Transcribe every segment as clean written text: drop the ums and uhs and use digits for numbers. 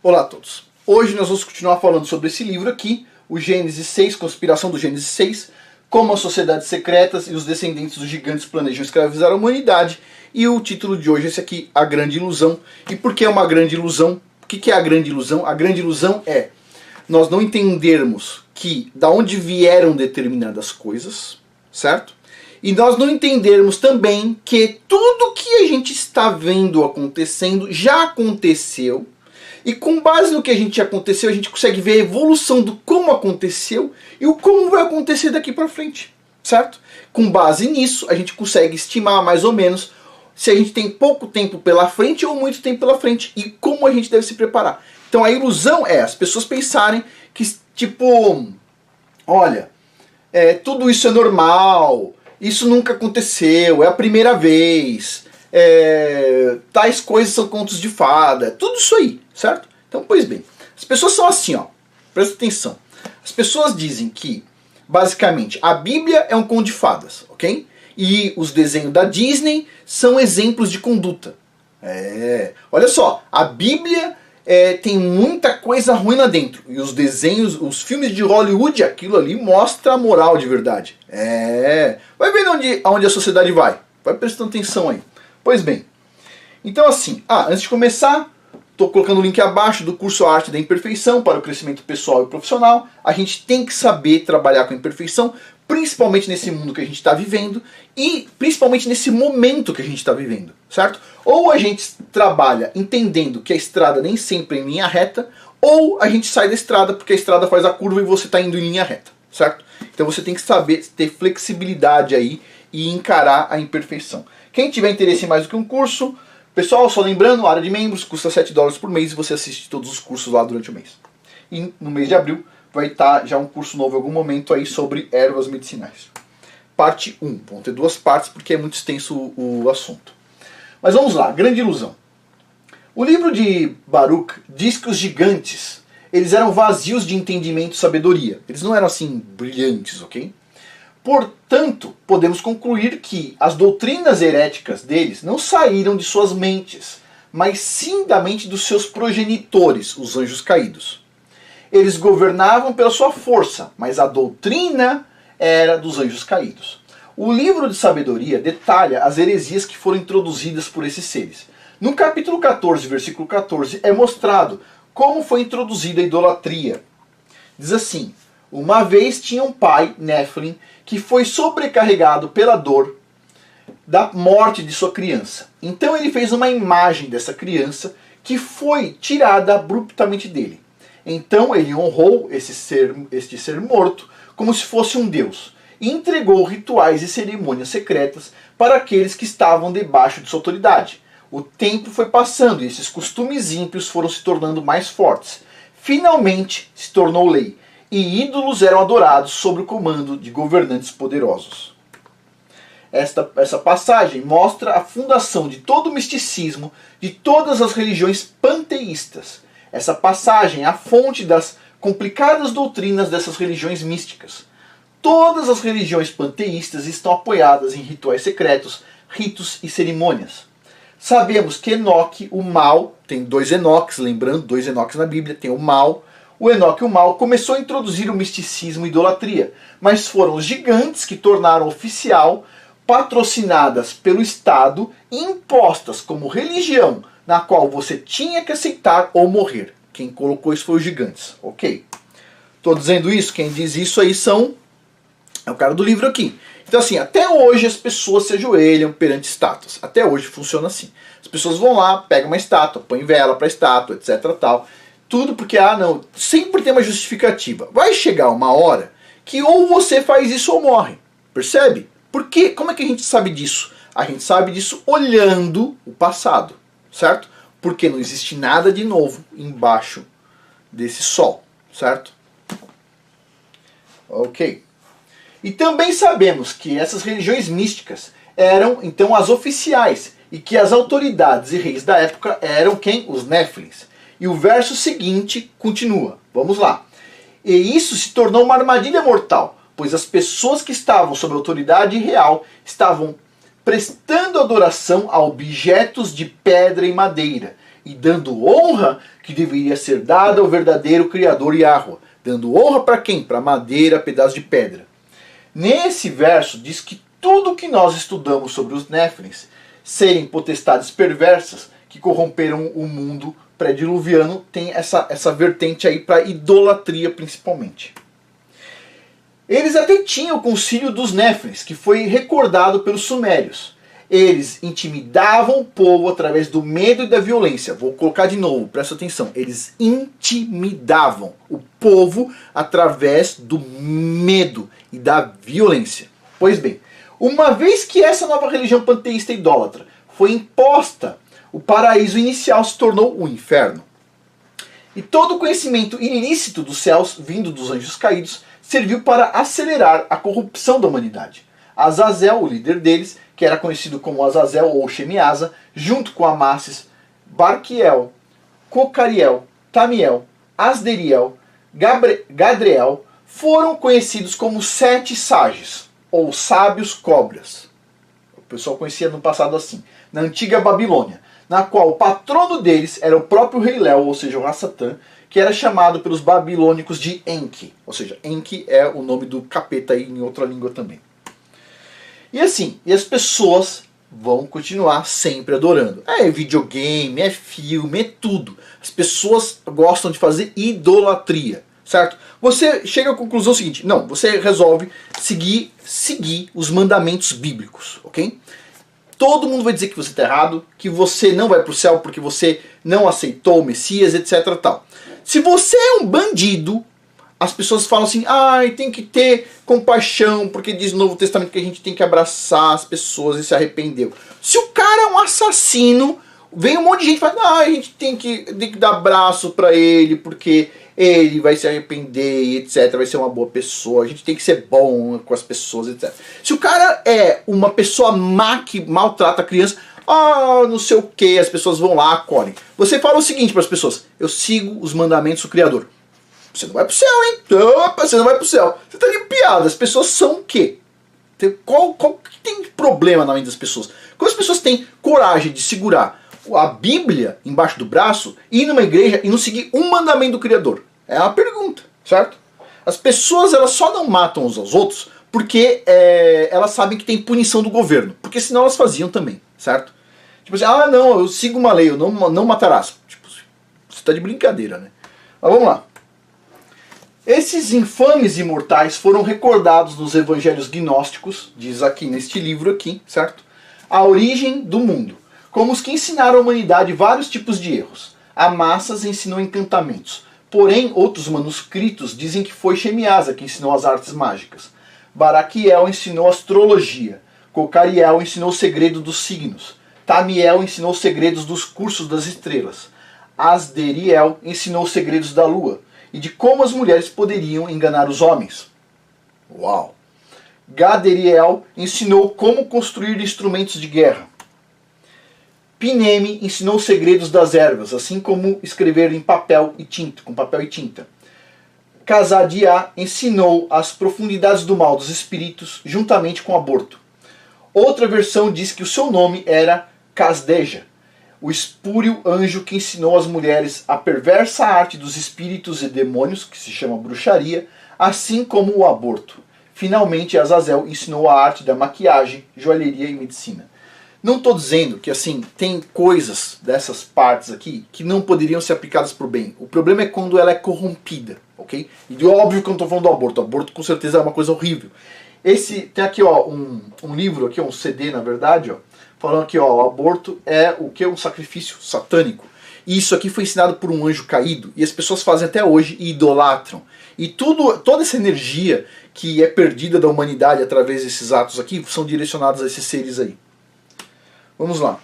Olá a todos. Hoje nós vamos continuar falando sobre esse livro aqui, o Gênesis 6, Conspiração do Gênesis 6, como as sociedades secretas e os descendentes dos gigantes planejam escravizar a humanidade. E o título de hoje é esse aqui, A Grande Ilusão. E por que é uma grande ilusão? O que é a grande ilusão? A grande ilusão é nós não entendermos que da onde vieram determinadas coisas, certo? E nós não entendermos também que tudo que a gente está vendo acontecendo já aconteceu. E com base no que a gente aconteceu, a gente consegue ver a evolução do como aconteceu e o como vai acontecer daqui para frente, certo? Com base nisso, a gente consegue estimar mais ou menos se a gente tem pouco tempo pela frente ou muito tempo pela frente e como a gente deve se preparar. Então a ilusão é as pessoas pensarem que, tipo, olha, tudo isso é normal, isso nunca aconteceu, é a primeira vez, tais coisas são contos de fada, tudo isso aí, certo? Então, pois bem, as pessoas são assim, ó, presta atenção. As pessoas dizem que, basicamente, a Bíblia é um conto de fadas, ok? E os desenhos da Disney são exemplos de conduta. Olha só, a Bíblia tem muita coisa ruim lá dentro. E os desenhos, os filmes de Hollywood, aquilo ali mostra a moral de verdade. Vai vendo aonde a sociedade vai. Vai prestando atenção aí. Pois bem, então assim, antes de começar, estou colocando o link abaixo do curso Arte da Imperfeição para o crescimento pessoal e profissional. A gente tem que saber trabalhar com a imperfeição, principalmente nesse mundo que a gente está vivendo e principalmente nesse momento que a gente está vivendo, certo? Ou a gente trabalha entendendo que a estrada nem sempre é em linha reta, ou a gente sai da estrada porque a estrada faz a curva e você está indo em linha reta, certo? Então você tem que saber ter flexibilidade aí e encarar a imperfeição. Quem tiver interesse em mais do que um curso, pessoal, só lembrando, a área de membros custa $7 por mês e você assiste todos os cursos lá durante o mês. E no mês de abril vai estar já um curso novo em algum momento aí sobre ervas medicinais. Parte 1. Vão ter duas partes porque é muito extenso o assunto. Mas vamos lá, grande ilusão. O livro de Baruch diz que os gigantes, eles eram vazios de entendimento e sabedoria. Eles não eram assim brilhantes, ok? Portanto, podemos concluir que as doutrinas heréticas deles não saíram de suas mentes, mas sim da mente dos seus progenitores, os anjos caídos. Eles governavam pela sua força, mas a doutrina era dos anjos caídos. O livro de sabedoria detalha as heresias que foram introduzidas por esses seres. No capítulo 14, versículo 14, é mostrado como foi introduzida a idolatria. Diz assim: uma vez tinha um pai, Nephilim, que foi sobrecarregado pela dor da morte de sua criança. Então ele fez uma imagem dessa criança que foi tirada abruptamente dele. Então ele honrou este ser morto como se fosse um deus e entregou rituais e cerimônias secretas para aqueles que estavam debaixo de sua autoridade. O tempo foi passando e esses costumes ímpios foram se tornando mais fortes. Finalmente se tornou lei. E ídolos eram adorados sob o comando de governantes poderosos. Essa passagem mostra a fundação de todo o misticismo de todas as religiões panteístas. Essa passagem é a fonte das complicadas doutrinas dessas religiões místicas. Todas as religiões panteístas estão apoiadas em rituais secretos, ritos e cerimônias. Sabemos que Enoque, o mal, tem dois Enoques, lembrando, dois Enoques na Bíblia, tem o mal. O Enoque, o mal, começou a introduzir o misticismo e idolatria, mas foram os gigantes que tornaram oficial, patrocinadas pelo Estado e impostas como religião, na qual você tinha que aceitar ou morrer. Quem colocou isso foi os gigantes, ok? Estou dizendo isso, quem diz isso aí é o cara do livro aqui. Então assim, até hoje as pessoas se ajoelham perante estátuas. Até hoje funciona assim. As pessoas vão lá, pegam uma estátua, põem vela para a estátua, etc. tal. Tudo porque, não, sempre tem uma justificativa. Vai chegar uma hora que ou você faz isso ou morre. Percebe? Por quê? Como é que a gente sabe disso? A gente sabe disso olhando o passado, certo? Porque não existe nada de novo embaixo desse sol, certo? Ok. E também sabemos que essas religiões místicas eram, então, as oficiais. E que as autoridades e reis da época eram quem? Os Néfilins. E o verso seguinte continua. Vamos lá. E isso se tornou uma armadilha mortal, pois as pessoas que estavam sob autoridade real estavam prestando adoração a objetos de pedra e madeira, e dando honra que deveria ser dada ao verdadeiro Criador Yahweh. Dando honra para quem? Para madeira, pedaço de pedra. Nesse verso diz que tudo que nós estudamos sobre os Néfilins serem potestades perversas que corromperam o mundo pré-diluviano tem essa vertente aí para idolatria principalmente. Eles até tinham o concílio dos Néfilins, que foi recordado pelos sumérios. Eles intimidavam o povo através do medo e da violência. Vou colocar de novo, presta atenção. Eles intimidavam o povo através do medo e da violência. Pois bem, uma vez que essa nova religião panteísta idólatra foi imposta, o paraíso inicial se tornou o inferno. E todo o conhecimento ilícito dos céus, vindo dos anjos caídos, serviu para acelerar a corrupção da humanidade. Azazel, o líder deles, que era conhecido como Azazel ou Shemiasa, junto com Amasses, Barquiel, Cocariel, Tamiel, Asderiel, Gadriel, foram conhecidos como 7 sages, ou sábios cobras. O pessoal conhecia no passado assim. Na antiga Babilônia, na qual o patrono deles era o próprio rei Léo, ou seja, o Hassatan, que era chamado pelos babilônicos de Enki. Ou seja, Enki é o nome do capeta aí em outra língua também. E assim, e as pessoas vão continuar sempre adorando. É videogame, é filme, é tudo. As pessoas gostam de fazer idolatria, certo? Você chega à conclusão seguinte, não, você resolve seguir os mandamentos bíblicos, ok? Todo mundo vai dizer que você está errado, que você não vai para o céu porque você não aceitou o Messias, etc. Tal. Se você é um bandido, as pessoas falam assim, tem que ter compaixão, porque diz no Novo Testamento que a gente tem que abraçar as pessoas e se arrependeu. Se o cara é um assassino, vem um monte de gente e fala, a gente tem que dar abraço para ele, porque ele vai se arrepender, etc. Vai ser uma boa pessoa, a gente tem que ser bom com as pessoas, etc. Se o cara é uma pessoa má que maltrata a criança, não sei o que, as pessoas vão lá, acolhem. Você fala o seguinte para as pessoas, eu sigo os mandamentos do Criador. Você não vai pro céu, hein? Opa, você não vai pro céu. Você tá de piada. As pessoas são o quê? Qual que tem problema na mente das pessoas? Quando as pessoas têm coragem de segurar a Bíblia embaixo do braço, ir numa igreja e não seguir um mandamento do Criador? É uma pergunta, certo? As pessoas elas só não matam uns aos outros porque elas sabem que tem punição do governo. Porque senão elas faziam também, certo? Tipo assim, não, eu sigo uma lei, eu não matarás. Tipo, você tá de brincadeira, né? Mas vamos lá. Esses infames imortais foram recordados nos evangelhos gnósticos, diz aqui neste livro aqui, certo? A origem do mundo, como os que ensinaram a humanidade vários tipos de erros. Amassas ensinou encantamentos, porém outros manuscritos dizem que foi Shemiasa que ensinou as artes mágicas. Baraquiel ensinou astrologia, Cocariel ensinou o segredo dos signos, Tamiel ensinou os segredos dos cursos das estrelas, Asderiel ensinou os segredos da lua, e de como as mulheres poderiam enganar os homens. Uau! Gadriel ensinou como construir instrumentos de guerra. Pineme ensinou os segredos das ervas, assim como escrever em papel e tinta, com papel e tinta. Casadiá ensinou as profundidades do mal dos espíritos, juntamente com o aborto. Outra versão diz que o seu nome era Casdeja, o espúrio anjo que ensinou às mulheres a perversa arte dos espíritos e demônios, que se chama bruxaria, assim como o aborto. Finalmente, Azazel ensinou a arte da maquiagem, joalheria e medicina. Não estou dizendo que assim tem coisas dessas partes aqui que não poderiam ser aplicadas para o bem. O problema é quando ela é corrompida, ok? E óbvio que eu não estou falando do aborto. O aborto com certeza é uma coisa horrível. Tem aqui um livro, aqui, um CD na verdade, falando que o aborto é o que? Um sacrifício satânico. E isso aqui foi ensinado por um anjo caído. E as pessoas fazem até hoje e idolatram. E toda essa energia que é perdida da humanidade através desses atos aqui são direcionados a esses seres aí. Vamos lá.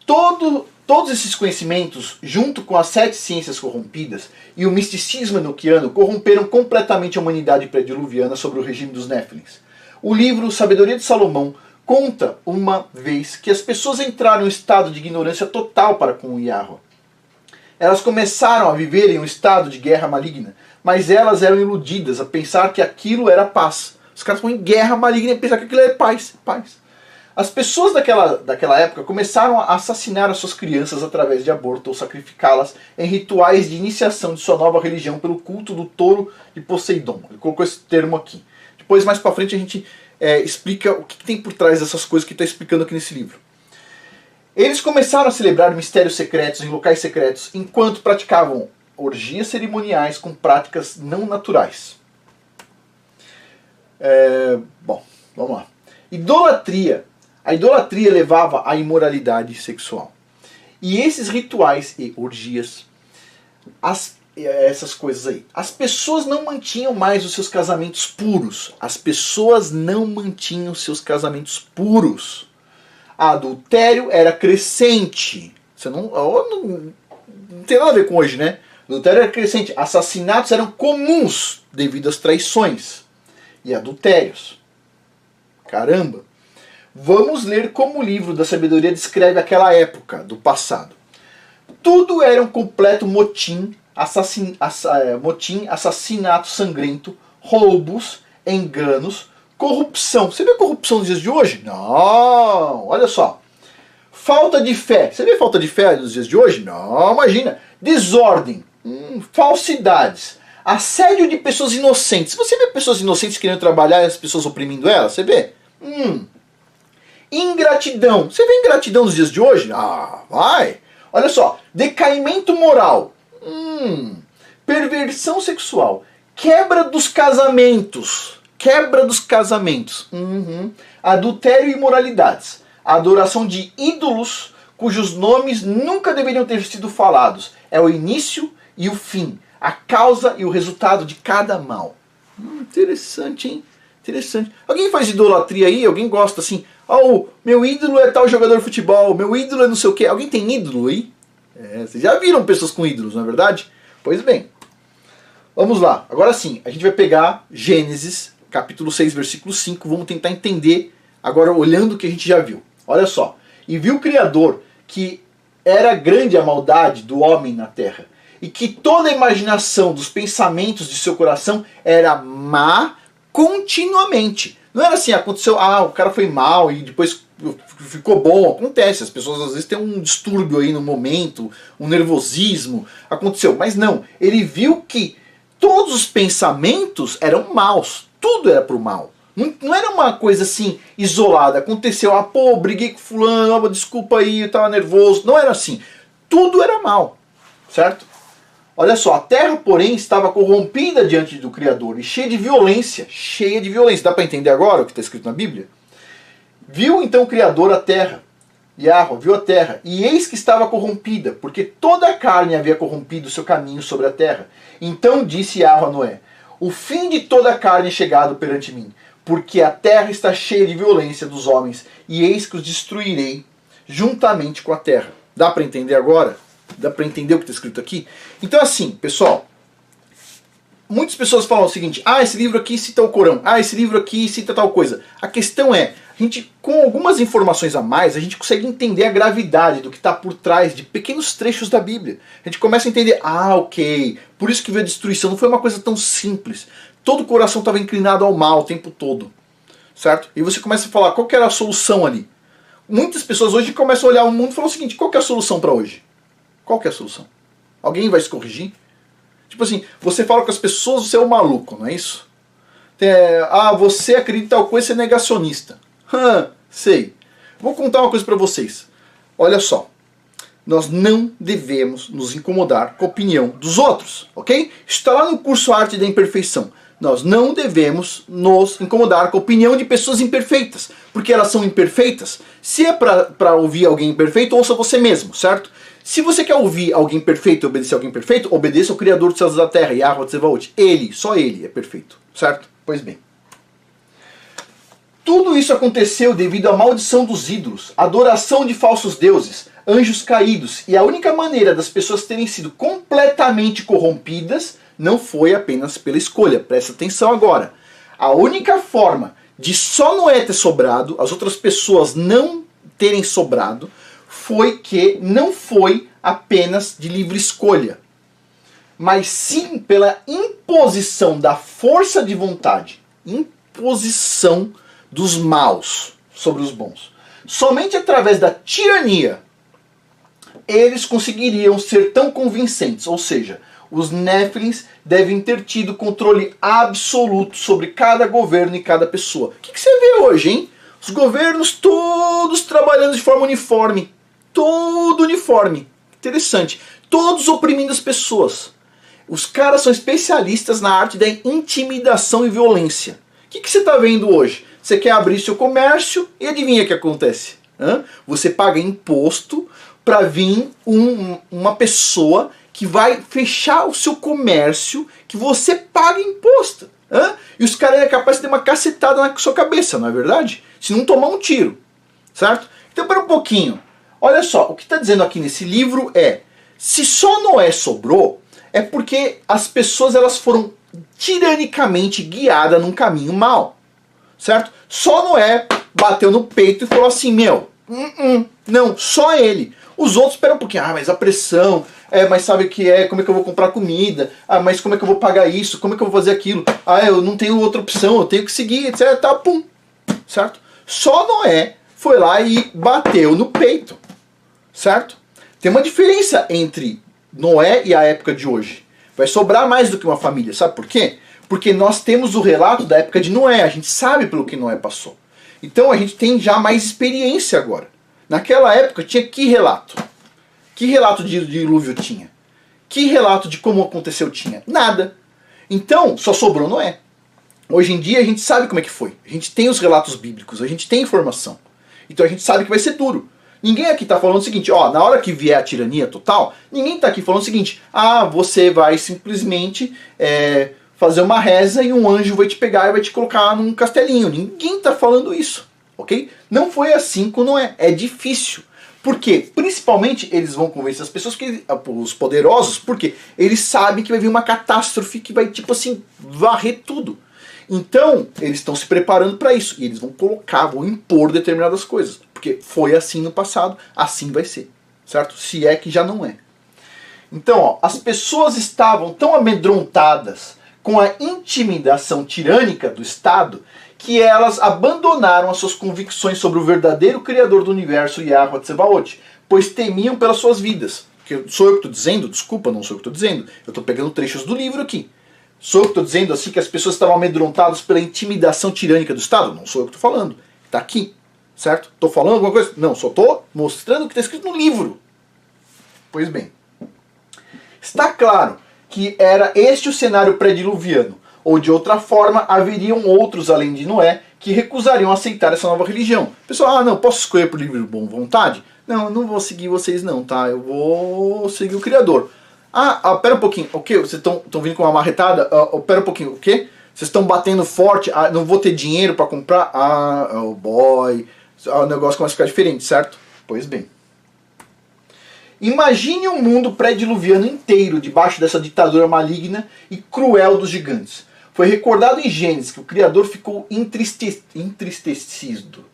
Todos esses conhecimentos, junto com as 7 ciências corrompidas e o misticismo enoquiano, corromperam completamente a humanidade pré-diluviana sobre o regime dos Néfilins. O livro Sabedoria de Salomão conta uma vez que as pessoas entraram em um estado de ignorância total para com o Yahweh. Elas começaram a viver em um estado de guerra maligna, mas elas eram iludidas a pensar que aquilo era paz. Os caras estão em guerra maligna e pensar que aquilo é paz. As pessoas daquela época começaram a assassinar as suas crianças através de aborto ou sacrificá-las em rituais de iniciação de sua nova religião pelo culto do touro de Poseidon. Ele colocou esse termo aqui. Depois, mais pra frente, a gente explica o que tem por trás dessas coisas que está explicando aqui nesse livro. Eles começaram a celebrar mistérios secretos em locais secretos enquanto praticavam orgias cerimoniais com práticas não naturais. Bom, vamos lá. Idolatria. A idolatria levava à imoralidade sexual. E esses rituais e orgias, essas coisas aí, as pessoas não mantinham mais os seus casamentos puros. As pessoas não mantinham seus casamentos puros. Adultério era crescente. Você não tem nada a ver com hoje, né? Adultério era crescente. Assassinatos eram comuns devido às traições e adultérios. Caramba! Vamos ler como o livro da sabedoria descreve aquela época do passado. Tudo era um completo motim, assassinato sangrento, roubos, enganos, corrupção. Você vê corrupção nos dias de hoje? Não! Olha só. Falta de fé. Você vê falta de fé nos dias de hoje? Não, imagina. Desordem, falsidades, assédio de pessoas inocentes. Você vê pessoas inocentes querendo trabalhar e as pessoas oprimindo elas? Você vê? Ingratidão. Você vê ingratidão nos dias de hoje? Ah, vai. Olha só. Decaimento moral. Perversão sexual. Quebra dos casamentos. Quebra dos casamentos. Adultério e imoralidades. Adoração de ídolos cujos nomes nunca deveriam ter sido falados. É o início e o fim. A causa e o resultado de cada mal. Interessante, hein? Interessante. Alguém faz idolatria aí? Alguém gosta assim? Oh, meu ídolo é tal jogador de futebol, meu ídolo é não sei o quê. Alguém tem ídolo aí? Vocês já viram pessoas com ídolos, não é verdade? Pois bem. Vamos lá. Agora sim, a gente vai pegar Gênesis, capítulo 6, versículo 5. Vamos tentar entender, agora olhando o que a gente já viu. Olha só. E viu o Criador que era grande a maldade do homem na terra, e que toda a imaginação dos pensamentos de seu coração era má continuamente. Não era assim, aconteceu, o cara foi mal e depois ficou bom. Acontece, as pessoas às vezes têm um distúrbio aí no momento, um nervosismo, aconteceu. Mas não, ele viu que todos os pensamentos eram maus, tudo era pro mal. Não era uma coisa assim, isolada, aconteceu, briguei com fulano, desculpa aí, eu tava nervoso. Não era assim, tudo era mal, certo? Olha só, a terra, porém, estava corrompida diante do Criador e cheia de violência. Cheia de violência. Dá para entender agora o que está escrito na Bíblia? Viu então o Criador a terra. Yahweh viu a terra, e eis que estava corrompida, porque toda a carne havia corrompido o seu caminho sobre a terra. Então disse Yahweh a Noé: o fim de toda a carne é chegado perante mim, porque a terra está cheia de violência dos homens, e eis que os destruirei juntamente com a terra. Dá para entender agora? Dá para entender o que está escrito aqui? Então assim, pessoal, muitas pessoas falam o seguinte: esse livro aqui cita o Corão, esse livro aqui cita tal coisa. A questão é, a gente, com algumas informações a mais, a gente consegue entender a gravidade do que está por trás de pequenos trechos da Bíblia. A gente começa a entender, ok, por isso que veio a destruição, não foi uma coisa tão simples. Todo o coração estava inclinado ao mal o tempo todo, certo? E você começa a falar, qual que era a solução ali? Muitas pessoas hoje começam a olhar o mundo e falam o seguinte: qual que é a solução para hoje? Qual que é a solução? Alguém vai se corrigir? Tipo assim, você fala com as pessoas, você é um maluco, não é isso? Você acredita em tal coisa, você é negacionista. Sei. Vou contar uma coisa para vocês. Olha só. Nós não devemos nos incomodar com a opinião dos outros, ok? Está lá no curso Arte da Imperfeição. Nós não devemos nos incomodar com a opinião de pessoas imperfeitas, porque elas são imperfeitas. Se é para ouvir alguém imperfeito, ouça você mesmo, certo? Se você quer ouvir alguém perfeito e obedecer a alguém perfeito, obedeça ao Criador dos céus e da terra, Yahweh Tsevaot. Ele, só ele é perfeito, certo? Pois bem. Tudo isso aconteceu devido à maldição dos ídolos, adoração de falsos deuses, anjos caídos, e a única maneira das pessoas terem sido completamente corrompidas não foi apenas pela escolha. Presta atenção agora. A única forma de só Noé ter sobrado, as outras pessoas não terem sobrado, foi que não foi apenas de livre escolha, mas sim pela imposição da força de vontade, imposição dos maus sobre os bons. Somente através da tirania eles conseguiriam ser tão convincentes, ou seja, os Néfilins devem ter tido controle absoluto sobre cada governo e cada pessoa. O que você vê hoje, hein? Os governos todos trabalhando de forma uniforme. Todo uniforme. Interessante. Todos oprimindo as pessoas. Os caras são especialistas na arte da intimidação e violência. O que você está vendo hoje? Você quer abrir seu comércio e adivinha o que acontece? Você paga imposto para vir uma pessoa que vai fechar o seu comércio que você paga imposto. E os caras é capaz de ter uma cacetada na sua cabeça, não é verdade? Se não tomar um tiro, certo? Então, para um pouquinho. Olha só, o que está dizendo aqui nesse livro é: se só Noé sobrou, é porque as pessoas elas foram tiranicamente guiadas num caminho mau, certo? Só Noé bateu no peito e falou assim: meu, não, só ele. Os outros esperam um pouquinho. Mas a pressão, mas sabe o que é? Como é que eu vou comprar comida? Mas como é que eu vou pagar isso? Como é que eu vou fazer aquilo? Eu não tenho outra opção, eu tenho que seguir, etc. Tá, pum, certo? Só Noé foi lá e bateu no peito, certo? Tem uma diferença entre Noé e a época de hoje. Vai sobrar mais do que uma família, sabe por quê? Porque nós temos o relato da época de Noé, a gente sabe pelo que Noé passou. Então a gente tem já mais experiência agora. Naquela época tinha que relato? Que relato de dilúvio tinha? Que relato de como aconteceu tinha? Nada. Então só sobrou Noé. Hoje em dia a gente sabe como é que foi. A gente tem os relatos bíblicos, a gente tem informação. Então a gente sabe que vai ser duro. Ninguém aqui está falando o seguinte, na hora que vier a tirania total, ninguém está aqui falando o seguinte: você vai simplesmente fazer uma reza e um anjo vai te pegar e vai te colocar num castelinho. Ninguém está falando isso, ok? Não foi assim com Noé. É difícil. Por quê? Principalmente eles vão convencer as pessoas, os poderosos, porque eles sabem que vai vir uma catástrofe que vai, tipo assim, varrer tudo. Então, eles estão se preparando para isso. E eles vão vão impor determinadas coisas. Porque foi assim no passado, assim vai ser. Certo? Se é que já não é. Então, as pessoas estavam tão amedrontadas com a intimidação tirânica do Estado que elas abandonaram as suas convicções sobre o verdadeiro Criador do Universo, Yahweh Tsebaot, pois temiam pelas suas vidas. Que sou eu que estou dizendo? Desculpa, não sou eu que estou dizendo. Eu estou pegando trechos do livro aqui. Sou eu que estou dizendo assim que as pessoas estavam amedrontadas pela intimidação tirânica do Estado? Não sou eu que estou falando. Está aqui, certo? Estou falando alguma coisa? Não, só estou mostrando o que está escrito no livro. Pois bem, está claro que era este o cenário pré-diluviano, ou de outra forma haveriam outros além de Noé que recusariam aceitar essa nova religião. O pessoal, não, posso escolher por livre vontade? Não, eu não vou seguir vocês não, tá? Eu vou seguir o Criador. Pera um pouquinho, o quê? Vocês estão vindo com uma marretada? Pera um pouquinho, o quê? Vocês estão batendo forte? Não vou ter dinheiro para comprar? Oh boy, o negócio começa a ficar diferente, certo? Pois bem. Imagine um mundo pré-diluviano inteiro debaixo dessa ditadura maligna e cruel dos gigantes. Foi recordado em Gênesis que o Criador ficou entristecido.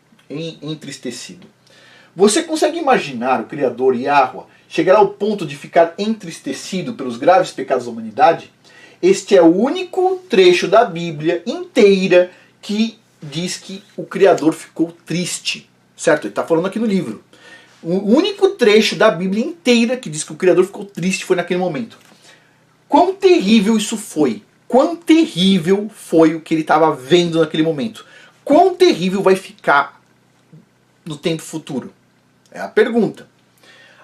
Você consegue imaginar o Criador Yahweh chegar ao ponto de ficar entristecido pelos graves pecados da humanidade? Este é o único trecho da Bíblia inteira que diz que o Criador ficou triste. Certo? Ele está falando aqui no livro. O único trecho da Bíblia inteira que diz que o Criador ficou triste foi naquele momento. Quão terrível isso foi? Quão terrível foi o que ele estava vendo naquele momento? Quão terrível vai ficar no tempo futuro? É a pergunta.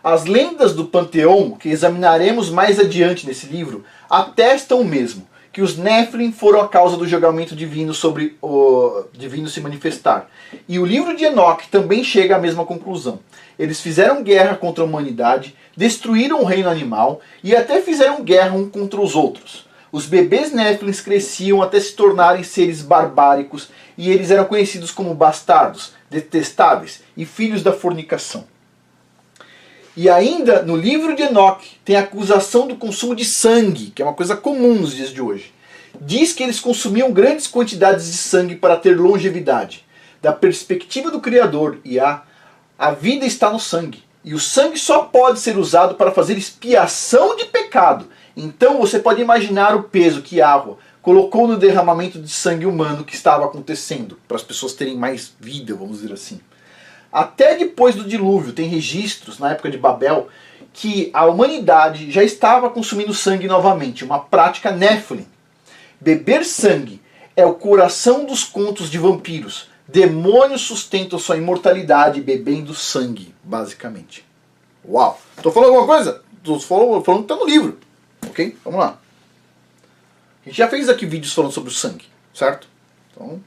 As lendas do panteão, que examinaremos mais adiante nesse livro, atestam mesmo que os Néfilim foram a causa do julgamento divino sobre o divino se manifestar. E o livro de Enoque também chega à mesma conclusão. Eles fizeram guerra contra a humanidade, destruíram o reino animal e até fizeram guerra um contra os outros. Os bebês Néfilim cresciam até se tornarem seres barbáricos e eles eram conhecidos como bastardos, detestáveis e filhos da fornicação. E ainda no livro de Enoque tem a acusação do consumo de sangue, que é uma coisa comum nos dias de hoje. Diz que eles consumiam grandes quantidades de sangue para ter longevidade. Da perspectiva do Criador, a vida está no sangue. E o sangue só pode ser usado para fazer expiação de pecado. Então você pode imaginar o peso que Yahweh colocou no derramamento de sangue humano que estava acontecendo, para as pessoas terem mais vida, vamos dizer assim. até depois do dilúvio, tem registros na época de Babel, que a humanidade já estava consumindo sangue novamente, uma prática Nephilim. Beber sangue é o coração dos contos de vampiros. Demônios sustentam sua imortalidade bebendo sangue, basicamente. Uau! Tô falando alguma coisa? Tô falando que tá no livro. Ok? Vamos lá. A gente já fez aqui vídeos falando sobre o sangue, certo? Então...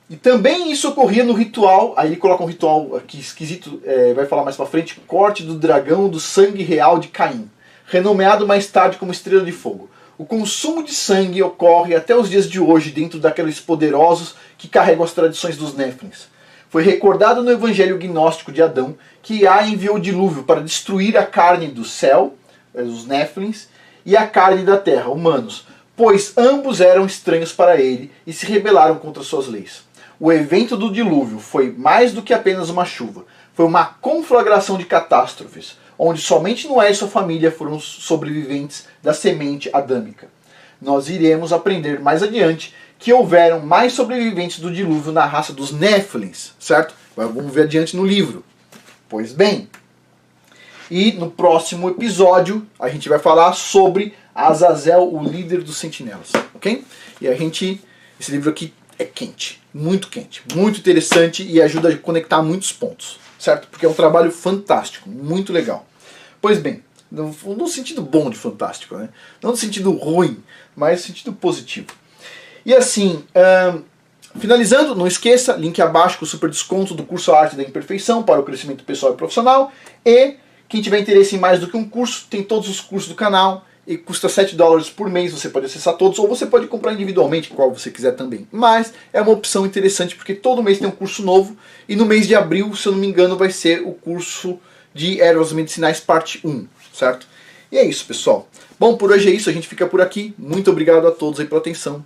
E também isso ocorria no ritual, aí ele coloca um ritual aqui esquisito, vai falar mais pra frente, corte do dragão do sangue real de Caim, renomeado mais tarde como estrela de fogo. O consumo de sangue ocorre até os dias de hoje dentro daqueles poderosos que carregam as tradições dos Néfilins. Foi recordado no evangelho gnóstico de Adão que Yah enviou o dilúvio para destruir a carne do céu, os Néfilins, e a carne da terra, humanos, pois ambos eram estranhos para ele e se rebelaram contra suas leis. O evento do dilúvio foi mais do que apenas uma chuva. Foi uma conflagração de catástrofes, onde somente Noé e sua família foram sobreviventes da semente adâmica. Nós iremos aprender mais adiante que houveram mais sobreviventes do dilúvio na raça dos Néfilins, certo? Vamos ver adiante no livro. Pois bem, e no próximo episódio a gente vai falar sobre Azazel, o líder dos sentinelas, ok? E esse livro aqui é quente, muito interessante e ajuda a conectar muitos pontos, certo? Porque é um trabalho fantástico, muito legal. Pois bem, no sentido bom de fantástico, né? Não no sentido ruim, mas no sentido positivo. E assim, finalizando, não esqueça, link abaixo com o super desconto do curso Arte da Imperfeição para o crescimento pessoal e profissional. E quem tiver interesse em mais do que um curso, tem todos os cursos do canal. E custa $7 por mês, você pode acessar todos, ou você pode comprar individualmente, qual você quiser também. Mas é uma opção interessante, porque todo mês tem um curso novo, e no mês de abril, se eu não me engano, vai ser o curso de Ervas Medicinais parte 1, certo? E é isso, pessoal. Bom, por hoje é isso, a gente fica por aqui. Muito obrigado a todos aí pela atenção.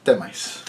Até mais.